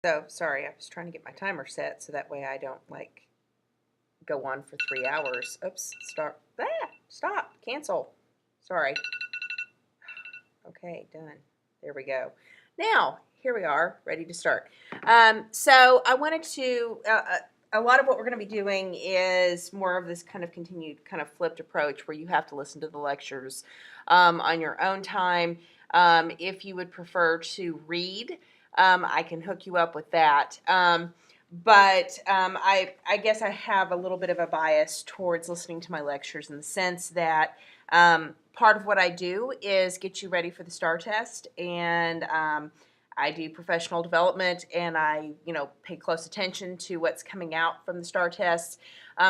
So, sorry, I was trying to get my timer set so that way I don't, like, go on for 3 hours. Oops, start. Stop, cancel. Sorry. Okay, done. There we go. Now, here we are, ready to start. So I wanted to, a lot of what we're going to be doing is more of this kind of continued kind of flipped approach where you have to listen to the lectures on your own time. If you would prefer to read, I can hook you up with that. But I guess I have a little bit of a bias towards listening to my lectures in the sense that part of what I do is get you ready for the STAR test, and I do professional development, and I, pay close attention to what's coming out from the STAR tests.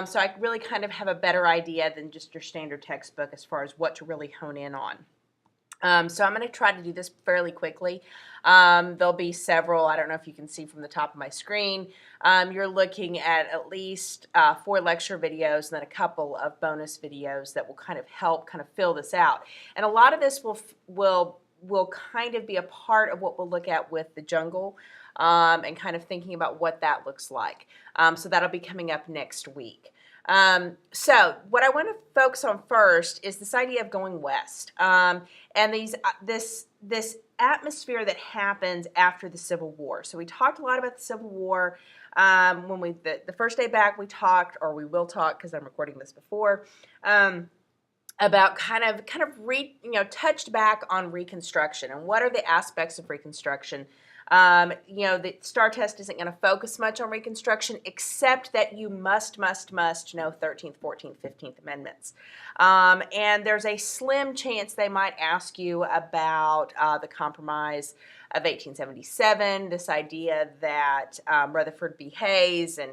So I really kind of have a better idea than just your standard textbook as far as what to really hone in on. So I'm going to try to do this fairly quickly. There'll be several, I don't know if you can see from the top of my screen. You're looking at least 4 lecture videos and then a couple of bonus videos that will kind of help kind of fill this out. And a lot of this will kind of be a part of what we'll look at with the jungle and kind of thinking about what that looks like. So that'll be coming up next week. So what I want to focus on first is this idea of going west, and this atmosphere that happens after the Civil War. So we talked a lot about the Civil War when the first day back we talked, or we will talk because I'm recording this before. About kind of touched back on Reconstruction and what are the aspects of Reconstruction. The STAR test isn't going to focus much on Reconstruction, except that you must know 13th, 14th, 15th Amendments. And there's a slim chance they might ask you about the Compromise of 1877, this idea that Rutherford B. Hayes and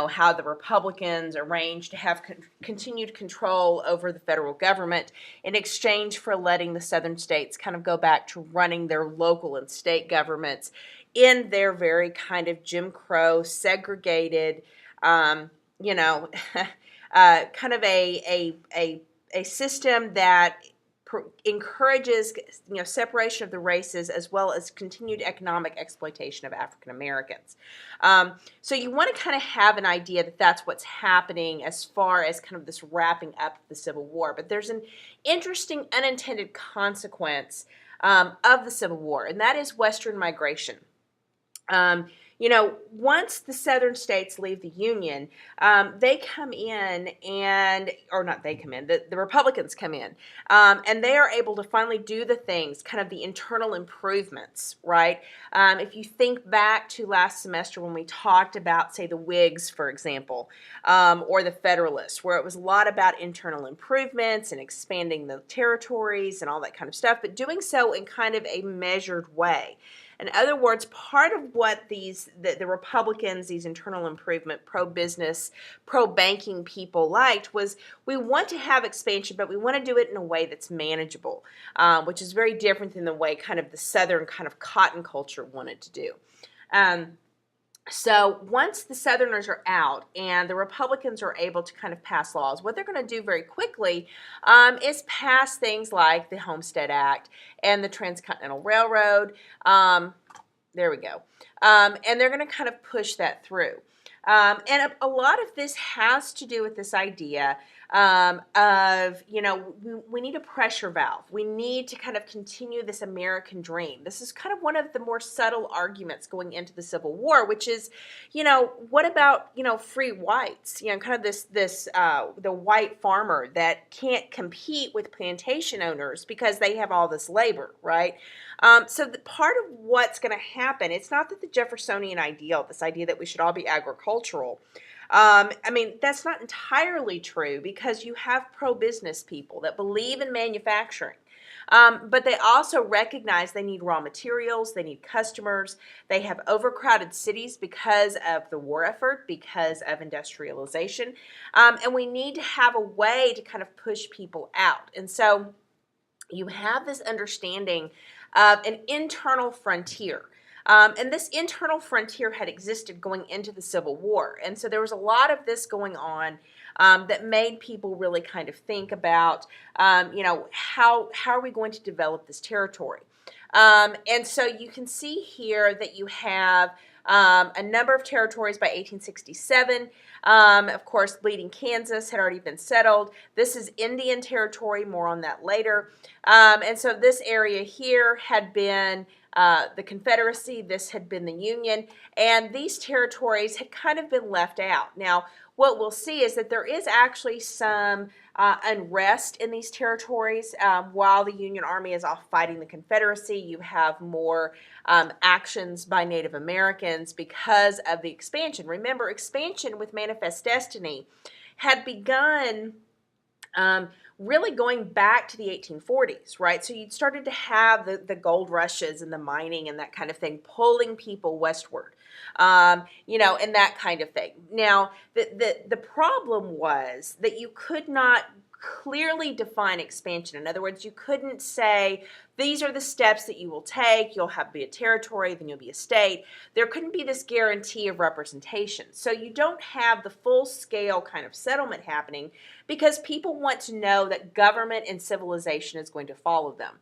how the Republicans arranged to have continued control over the federal government in exchange for letting the southern states kind of go back to running their local and state governments in their very kind of Jim Crow, segregated, kind of a system that encourages separation of the races as well as continued economic exploitation of African Americans. So you want to kind of have an idea that that's what's happening as far as kind of this wrapping up of the Civil War. But there's an interesting unintended consequence of the Civil War, and that is Western migration. Once the southern states leave the Union, they come in the Republicans come in, and they are able to finally do the things, kind of the internal improvements, right? If you think back to last semester when we talked about, say, the Whigs, for example, or the Federalists, where it was a lot about internal improvements and expanding the territories and all that kind of stuff, but doing so in kind of a measured way. In other words, part of what the Republicans, these internal improvement, pro-business, pro-banking people liked was we want to have expansion, but we want to do it in a way that's manageable, which is very different than the way kind of the Southern kind of cotton culture wanted to do. So once the Southerners are out and the Republicans are able to kind of pass laws, what they're going to do very quickly is pass things like the Homestead Act and the Transcontinental Railroad. There we go. And they're going to kind of push that through. And a lot of this has to do with this idea of, we need a pressure valve. We need to kind of continue this American dream. This is kind of one of the more subtle arguments going into the Civil War, which is, what about, free whites? Kind of the white farmer that can't compete with plantation owners because they have all this labor, right? So the part of what's going to happen, it's not that the Jeffersonian ideal, this idea that we should all be agricultural, that's not entirely true because you have pro-business people that believe in manufacturing. But they also recognize they need raw materials, they need customers, they have overcrowded cities because of the war effort, because of industrialization, and we need to have a way to kind of push people out. And so you have this understanding of an internal frontier. And this internal frontier had existed going into the Civil War. And so there was a lot of this going on that made people really kind of think about, how are we going to develop this territory? And so you can see here that you have a number of territories by 1867. Of course, bleeding Kansas had already been settled. This is Indian Territory, more on that later. And so this area here had been the Confederacy, this had been the Union, and these territories had kind of been left out. Now, what we'll see is that there is actually some unrest in these territories. While the Union Army is off fighting the Confederacy, you have more actions by Native Americans because of the expansion. Remember, expansion with Manifest Destiny had begun really going back to the 1840s, right? So you'd started to have the gold rushes and the mining and that kind of thing, pulling people westward, and that kind of thing. Now, the problem was that you could not clearly define expansion. In other words, you couldn't say, these are the steps that you will take. You'll have to be a territory, then you'll be a state. There couldn't be this guarantee of representation. So you don't have the full-scale kind of settlement happening because people want to know that government and civilization is going to follow them.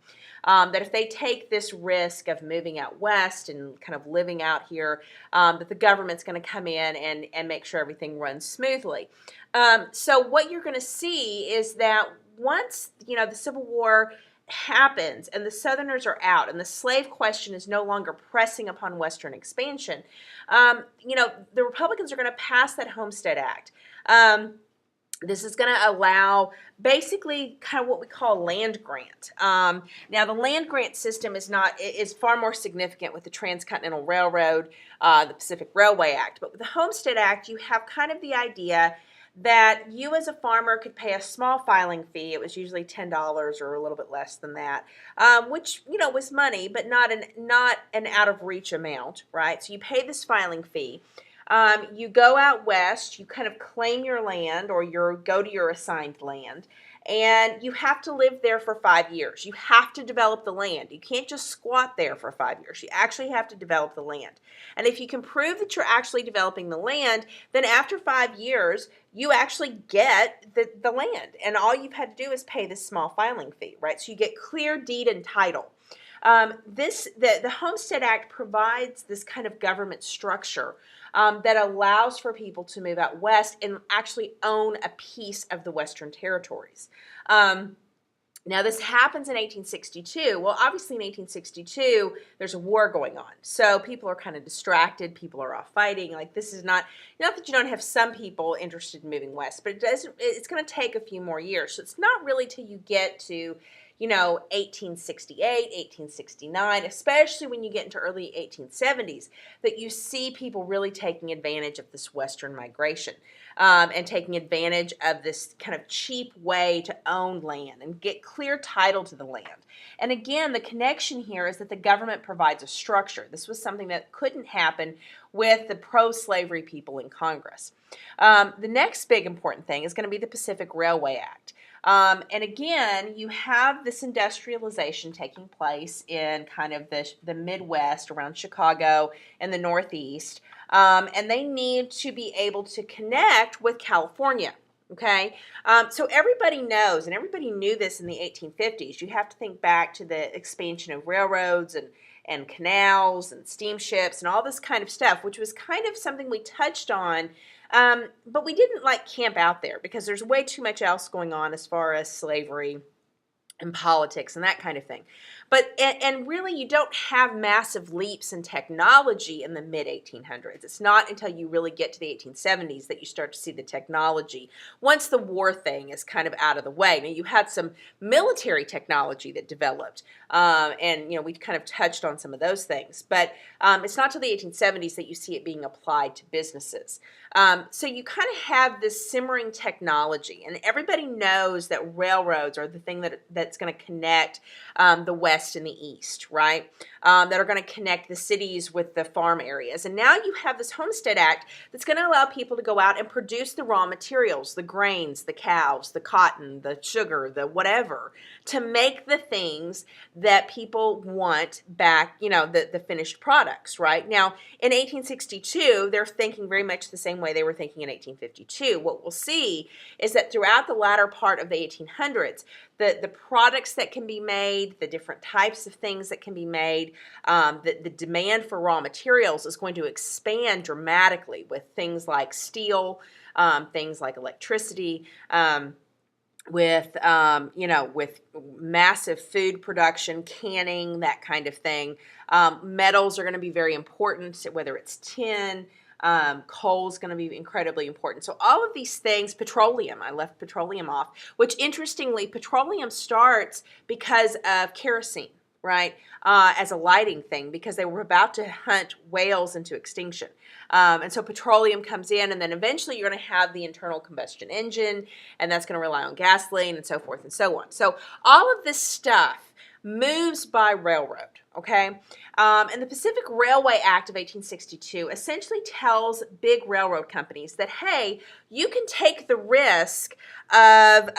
That if they take this risk of moving out west and kind of living out here, that the government's going to come in and make sure everything runs smoothly. So what you're going to see is that once, the Civil War happens and the Southerners are out and the slave question is no longer pressing upon Western expansion, the Republicans are going to pass that Homestead Act. This is going to allow basically kind of what we call land grant. Now, the land grant system is far more significant with the Transcontinental Railroad, the Pacific Railway Act. But with the Homestead Act, you have kind of the idea that you as a farmer could pay a small filing fee. It was usually $10 or a little bit less than that, which, was money, but not an out of reach amount, right? So you pay this filing fee. You go out west, you kind of claim your land or go to your assigned land, and you have to live there for 5 years. You have to develop the land. You can't just squat there for 5 years. You actually have to develop the land. And if you can prove that you're actually developing the land, then after 5 years, you actually get the land. And all you've had to do is pay this small filing fee, right? So you get clear deed and title. The Homestead Act provides this kind of government structure that allows for people to move out west and actually own a piece of the Western territories. Now, this happens in 1862. Well, obviously in 1862, there's a war going on. So people are kind of distracted. People are off fighting. Like, this is not that you don't have some people interested in moving west, but it's going to take a few more years. So it's not really till you get to 1868, 1869, especially when you get into early 1870s, that you see people really taking advantage of this Western migration and taking advantage of this kind of cheap way to own land and get clear title to the land. And again, the connection here is that the government provides a structure. This was something that couldn't happen with the pro-slavery people in Congress. The next big important thing is going to be the Pacific Railway Act. And again, you have this industrialization taking place in kind of the Midwest around Chicago and the Northeast, and they need to be able to connect with California. Okay, so everybody knows, and everybody knew this in the 1850s. You have to think back to the expansion of railroads and canals and steamships and all this kind of stuff, which was kind of something we touched on. But we didn't camp out there because there's way too much else going on as far as slavery and politics and that kind of thing. But and really, you don't have massive leaps in technology in the mid-1800s. It's not until you really get to the 1870s that you start to see the technology. Once the war thing is kind of out of the way. Now, you had some military technology that developed, and we kind of touched on some of those things. But it's not till the 1870s that you see it being applied to businesses. So you kind of have this simmering technology, and everybody knows that railroads are the thing that's going to connect the West and the East, right? That are going to connect the cities with the farm areas. And now you have this Homestead Act that's going to allow people to go out and produce the raw materials, the grains, the cows, the cotton, the sugar, the whatever, to make the things that people want back, the finished products, right? Now, in 1862, they're thinking very much the same way they were thinking in 1852. What we'll see is that throughout the latter part of the 1800s, the products that can be made, the different types of things that can be made, the demand for raw materials is going to expand dramatically with things like steel, things like electricity, with with massive food production, canning, that kind of thing. Metals are going to be very important, whether it's tin. Coal is going to be incredibly important. So all of these things, petroleum, I left petroleum off, which interestingly, petroleum starts because of kerosene, right, as a lighting thing, because they were about to hunt whales into extinction. And so petroleum comes in, and then eventually you're going to have the internal combustion engine, and that's going to rely on gasoline and so forth and so on. So all of this stuff moves by railroad, okay? And the Pacific Railway Act of 1862 essentially tells big railroad companies that, hey, you can take the risk of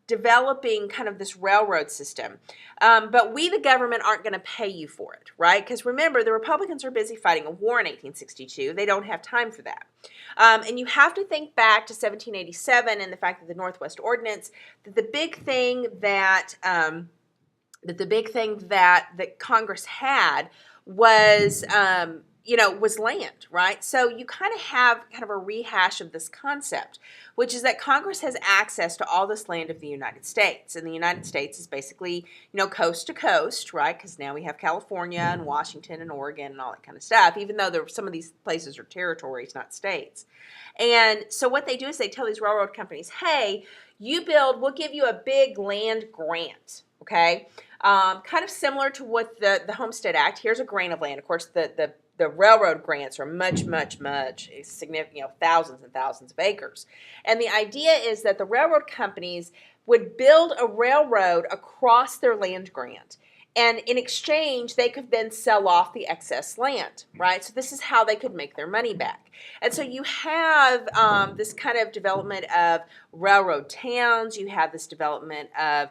developing kind of this railroad system, but we, the government, aren't going to pay you for it, right? Because remember, the Republicans are busy fighting a war in 1862. They don't have time for that. And you have to think back to 1787 and the fact that the Northwest Ordinance, that the big thing that that Congress had was was land, right? So you kind of have a rehash of this concept, which is that Congress has access to all this land of the United States. And the United States is basically, coast to coast, right? Because now we have California and Washington and Oregon and all that kind of stuff, even though some of these places are territories, not states. And so what they do is they tell these railroad companies, hey, we'll give you a big land grant, okay? Kind of similar to what the Homestead Act. Here's a grain of land. Of course, the railroad grants are much, much, much significant, thousands and thousands of acres. And the idea is that the railroad companies would build a railroad across their land grant. And in exchange, they could then sell off the excess land, right? So this is how they could make their money back. And so you have this kind of development of railroad towns. You have this development of,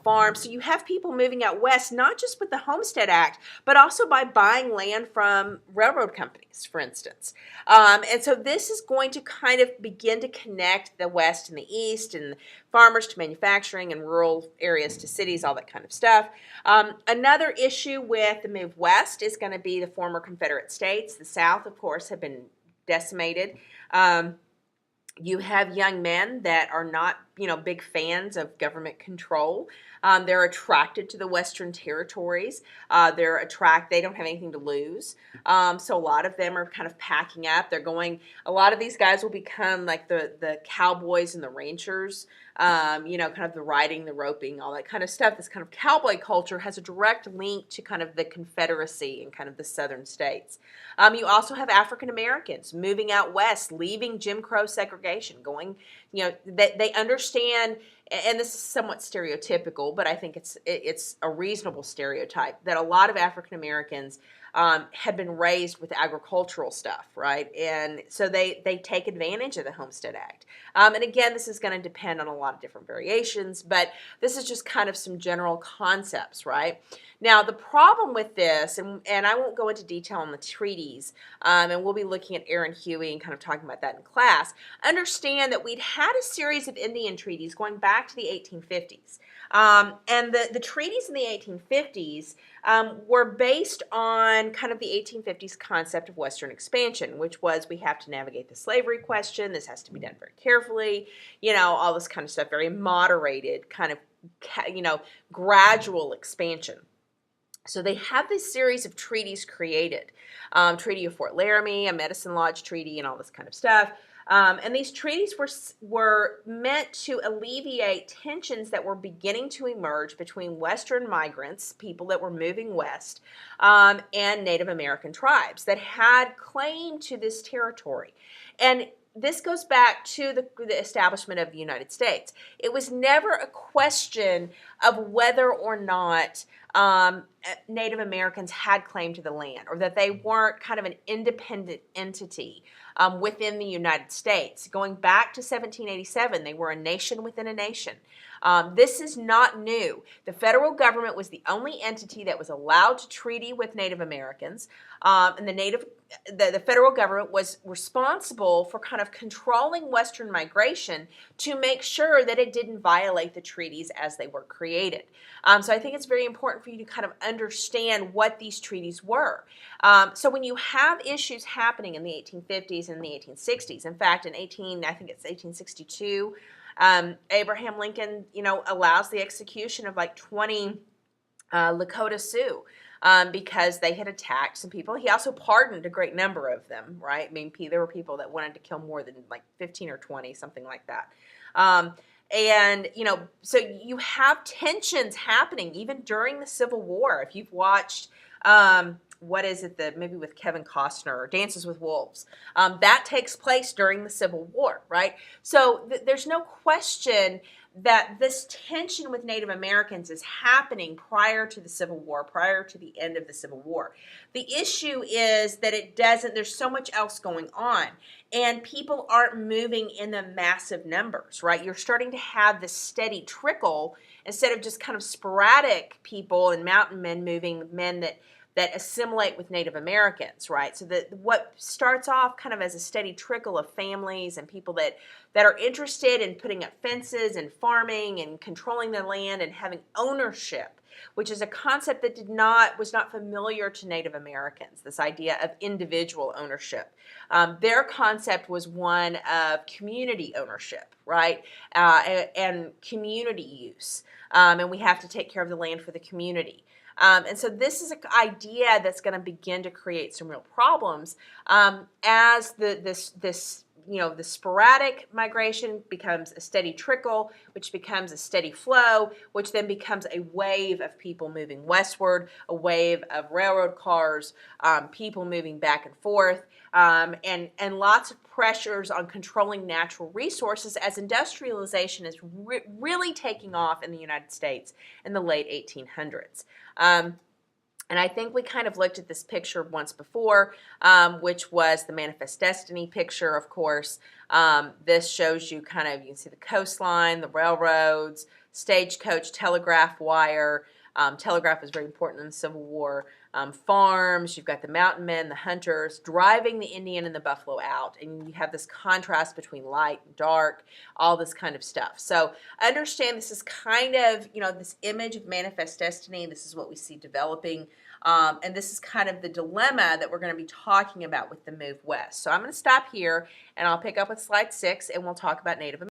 farms. So you have people moving out west, not just with the Homestead Act, but also by buying land from railroad companies, for instance. And so this is going to kind of begin to connect the west and the east, and farmers to manufacturing, and rural areas to cities, all that kind of stuff. Another issue with the move west is going to be the former Confederate states. The South, of course, have been decimated. You have young men that are not, big fans of government control. They're attracted to the Western territories. They don't have anything to lose. So a lot of them are kind of packing up. A lot of these guys will become like the cowboys and the ranchers, kind of the riding, the roping, all that kind of stuff. This kind of cowboy culture has a direct link to kind of the Confederacy and kind of the southern states. You also have African Americans moving out west, leaving Jim Crow segregation, going, they understand, and this is somewhat stereotypical, but I think it's a reasonable stereotype, that a lot of African Americans had been raised with agricultural stuff, right? And so they take advantage of the Homestead Act. And again, this is going to depend on a lot of different variations, but this is just kind of some general concepts, right? Now, the problem with this, and I won't go into detail on the treaties, and we'll be looking at Aaron Huey and kind of talking about that in class, understand that we'd had a series of Indian treaties going back to the 1850s. And the treaties in the 1850s were based on kind of the 1850s concept of Western expansion, which was we have to navigate the slavery question. This has to be done very carefully, all this kind of stuff, very moderated, kind of, gradual expansion. So they have this series of treaties created, Treaty of Fort Laramie, a Medicine Lodge Treaty, and all this kind of stuff. And these treaties were meant to alleviate tensions that were beginning to emerge between Western migrants, people that were moving west, and Native American tribes that had claim to this territory. And this goes back to the establishment of the United States. It was never a question of whether or not Native Americans had claim to the land, or that they weren't kind of an independent entity within the United States. Going back to 1787, they were a nation within a nation. This is not new. The federal government was the only entity that was allowed to treaty with Native Americans, and the federal government was responsible for kind of controlling Western migration to make sure that it didn't violate the treaties as they were created. So I think it's very important for you to kind of understand what these treaties were. So when you have issues happening in the 1850s and the 1860s, in fact, I think it's 1862, Abraham Lincoln, allows the execution of like 20 Lakota Sioux because they had attacked some people. He also pardoned a great number of them, right? I mean, there were people that wanted to kill more than like 15 or 20, something like that. And, so you have tensions happening even during the Civil War. If you've watched, what is it that maybe with Kevin Costner, Dances with Wolves, that takes place during the Civil War, right? So there's no question that this tension with Native Americans is happening prior to the Civil War, prior to the end of the Civil War. The issue is that there's so much else going on, and people aren't moving in the massive numbers, right? You're starting to have this steady trickle instead of just kind of sporadic people and mountain men moving, men that assimilate with Native Americans, right? So that what starts off kind of as a steady trickle of families and people that are interested in putting up fences and farming and controlling the land and having ownership, which is a concept that was not familiar to Native Americans, this idea of individual ownership. Their concept was one of community ownership, right? And community use. And we have to take care of the land for the community. And so this is an idea that's going to begin to create some real problems as the sporadic migration becomes a steady trickle, which becomes a steady flow, which then becomes a wave of people moving westward, a wave of railroad cars, people moving back and forth, and lots of pressures on controlling natural resources as industrialization is really taking off in the United States in the late 1800s. And I think we kind of looked at this picture once before, which was the Manifest Destiny picture, of course. This shows you you can see the coastline, the railroads, stagecoach, telegraph wire. Telegraph was very important in the Civil War. Farms, you've got the mountain men, the hunters, driving the Indian and the buffalo out. And you have this contrast between light and dark, all this kind of stuff. So understand this is kind of, this image of Manifest Destiny. This is what we see developing. And this is kind of the dilemma that we're going to be talking about with the move west. So I'm going to stop here, and I'll pick up with slide 6, and we'll talk about Native Americans.